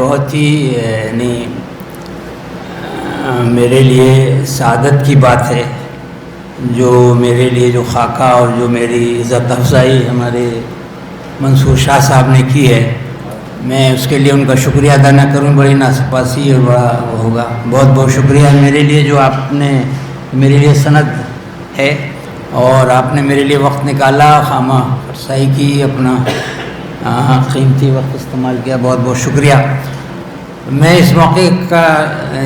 بہت ہی یعنی میرے لیے سعادت کی بات ہے جو میرے لیے جو خاکہ اور جو میری عزت افزائی ہمارے منصور شاہ صاحب نے کی ہے، میں اس کے لیے ان کا شکریہ ادا نہ کروں بڑی ناسپاسی اور بڑا وہ ہوگا۔ بہت بہت شکریہ میرے لیے جو آپ نے میرے لیے سند ہے اور آپ نے میرے لیے وقت نکالا، خامہ فرسائی کی، اپنا قیمتی وقت استعمال کیا، بہت بہت شکریہ۔ میں اس موقع کا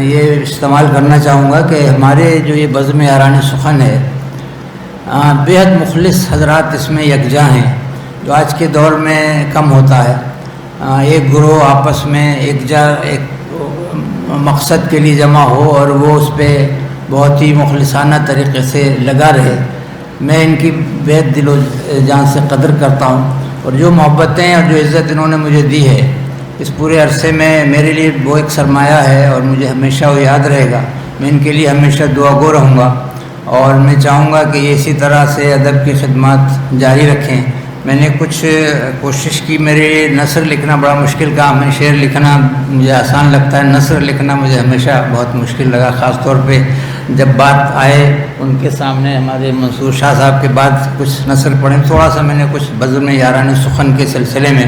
یہ استعمال کرنا چاہوں گا کہ ہمارے جو یہ بزم یاران سخن ہے، بے حد مخلص حضرات اس میں یکجا ہیں، جو آج کے دور میں کم ہوتا ہے۔ ایک گروہ آپس میں ایک مقصد کے لیے جمع ہو اور وہ اس پہ بہت ہی مخلصانہ طریقے سے لگا رہے۔ میں ان کی بے حد دل و جان سے قدر کرتا ہوں، اور جو محبتیں اور جو عزت انہوں نے مجھے دی ہے اس پورے عرصے میں، میرے لیے وہ ایک سرمایہ ہے اور مجھے ہمیشہ وہ یاد رہے گا۔ میں ان کے لیے ہمیشہ دعا گو رہوں گا، اور میں چاہوں گا کہ یہ اسی طرح سے ادب کی خدمات جاری رکھیں۔ میں نے کچھ کوشش کی، میرے لیے نثر لکھنا بڑا مشکل کام ہے، شعر لکھنا مجھے آسان لگتا ہے، نثر لکھنا مجھے ہمیشہ بہت مشکل لگا، خاص طور پہ جب بات آئے ان کے سامنے ہمارے منصور شاہ صاحب کے بعد کچھ نثر پڑھیں۔ تھوڑا سا میں نے کچھ بزم یاران سخن کے سلسلے میں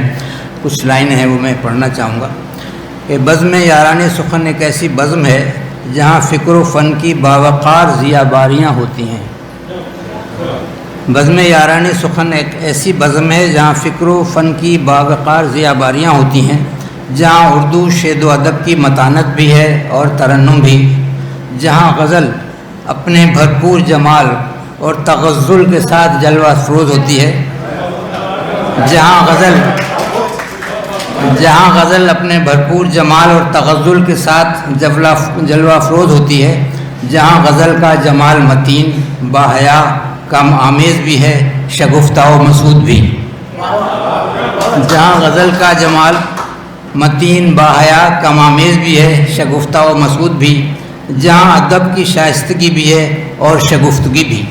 کچھ لائنیں ہیں وہ میں پڑھنا چاہوں گا کہ بزم یاران سخن ایک ایسی بزم ہے جہاں فکر و فن کی باوقار ضیا باریاں ہوتی ہیں۔ بزم یاران سخن ایک ایسی بزم ہے جہاں فکر و فن کی باوقار ضیا باریاں ہوتی ہیں، جہاں اردو شعر و ادب کی متانت بھی ہے اور ترنم بھی، جہاں غزل اپنے بھرپور جمال اور تغزل کے ساتھ جلوہ افروز ہوتی ہے، جہاں غزل اپنے بھرپور جمال اور تغزل کے ساتھ جلوہ افروز ہوتی ہے، جہاں غزل کا جمال متین باحیا کم آمیز بھی ہے، شگفتہ و مسعود بھی، جہاں غزل کا جمال متین باحیا کم آمیز بھی ہے، شگفتہ و مسعود بھی، جہاں ادب کی شائستگی بھی ہے اور شگفتگی بھی،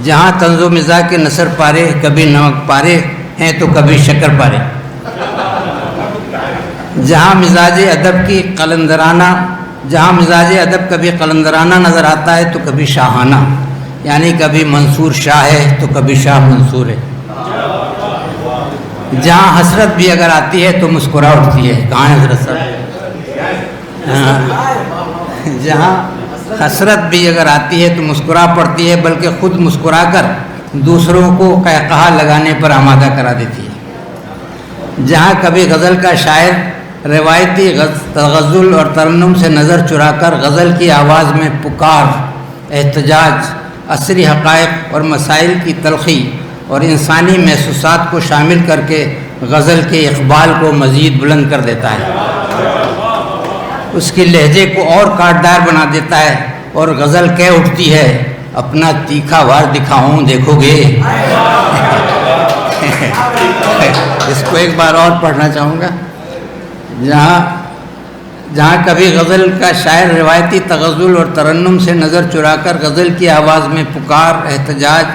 جہاں طنز و مزاح کے نثر پارے کبھی نمک پارے ہیں تو کبھی شکر پارے، جہاں مزاج ادب کبھی قلندرانہ نظر آتا ہے تو کبھی شاہانہ، یعنی کبھی منصور شاہ ہے تو کبھی شاہ منصور ہے، جہاں حسرت بھی اگر آتی ہے تو مسکرا اٹھتی ہے، کہاں ہے حضرت صاحب؟ جہاں حسرت بھی اگر آتی ہے تو مسکرا پڑتی ہے، بلکہ خود مسکرا کر دوسروں کو قہقہا لگانے پر آمادہ کرا دیتی ہے، جہاں کبھی غزل کا شاعر روایتی تغزل اور ترنم سے نظر چرا کر غزل کی آواز میں پکار، احتجاج، عصری حقائق اور مسائل کی تلخی اور انسانی محسوسات کو شامل کر کے غزل کے اقبال کو مزید بلند کر دیتا ہے، اس کے لہجے کو اور کاٹدار بنا دیتا ہے، اور غزل کہہ اٹھتی ہے اپنا تیکھا وار دکھاؤں دیکھو گے۔ اس کو ایک بار اور پڑھنا چاہوں گا۔ جہاں کبھی غزل کا شاعر روایتی تغزل اور ترنم سے نظر چرا کر غزل کی آواز میں پکار، احتجاج،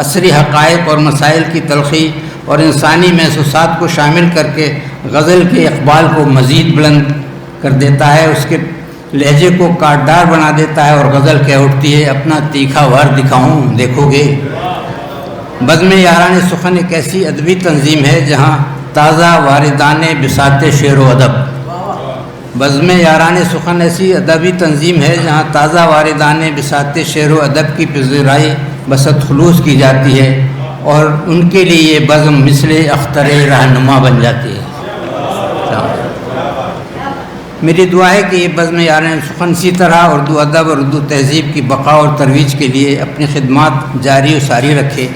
عصری حقائق اور مسائل کی تلخی اور انسانی محسوسات کو شامل کر کے غزل کے اقبال کو مزید بلند کر دیتا ہے، اس کے لہجے کو کاٹدار بنا دیتا ہے، اور غزل کہہ اٹھتی ہے اپنا تیکھا وار دکھاؤں دیکھو گے۔ بزم یاران سخن ایک ایسی ادبی تنظیم ہے جہاں تازہ واردان بساط شعر و ادب۔ بزم یاران سخن ایسی ادبی تنظیم ہے جہاں تازہ واردان بساط شعر و ادب کی پذیرائی بسط خلوص کی جاتی ہے، اور ان کے لیے یہ بزم مثل اختر رہنما بن جاتی ہے۔ میری دعا ہے کہ یہ بزم یاران سخن اسی طرح اردو ادب اور اردو تہذیب کی بقا اور ترویج کے لیے اپنی خدمات جاری و ساری رکھے،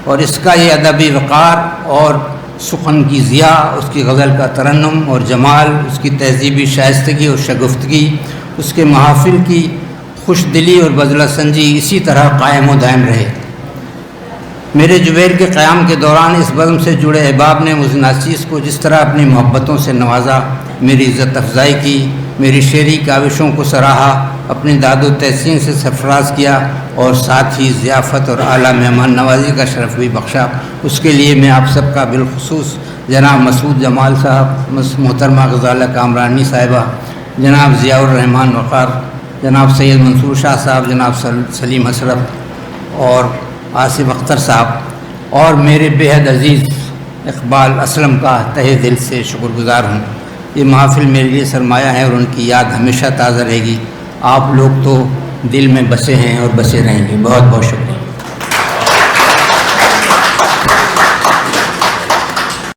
اور اس کا یہ ادبی وقار اور سخن کی ضیا، اس کی غزل کا ترنم اور جمال، اس کی تہذیبی شائستگی اور شگفتگی، اس کے محافل کی خوش دلی اور بذلہ سنجی اسی طرح قائم و دائم رہے۔ میرے جبیر کے قیام کے دوران اس بزم سے جڑے احباب نے مجھ ناچیز کو جس طرح اپنی محبتوں سے نوازا، میری عزت افزائی کی، میری شعری کاوشوں کو سراہا اپنی داد و تحسین سے سرفراز کیا اور ساتھ ہی ضیافت اور اعلیٰ مہمان نوازی کا شرف بھی بخشا. اس کے لیے میں آپ سب کا بالخصوص جناب مسعود جمال صاحب، محترمہ غزالہ کامرانی صاحبہ، جناب ضیاء الرحمان وقار، جناب سید منصور شاہ صاحب، جناب سلیم اشرف اور آصف اختر صاحب اور میرے بے حد عزیز اقبال اسلم کا تہہ دل سے شکر گزار ہوں. یہ محافل میرے لیے سرمایہ ہے اور ان کی یاد ہمیشہ تازہ رہے گی. آپ لوگ تو دل میں بسے ہیں اور بسے رہیں گے. بہت بہت شکریہ.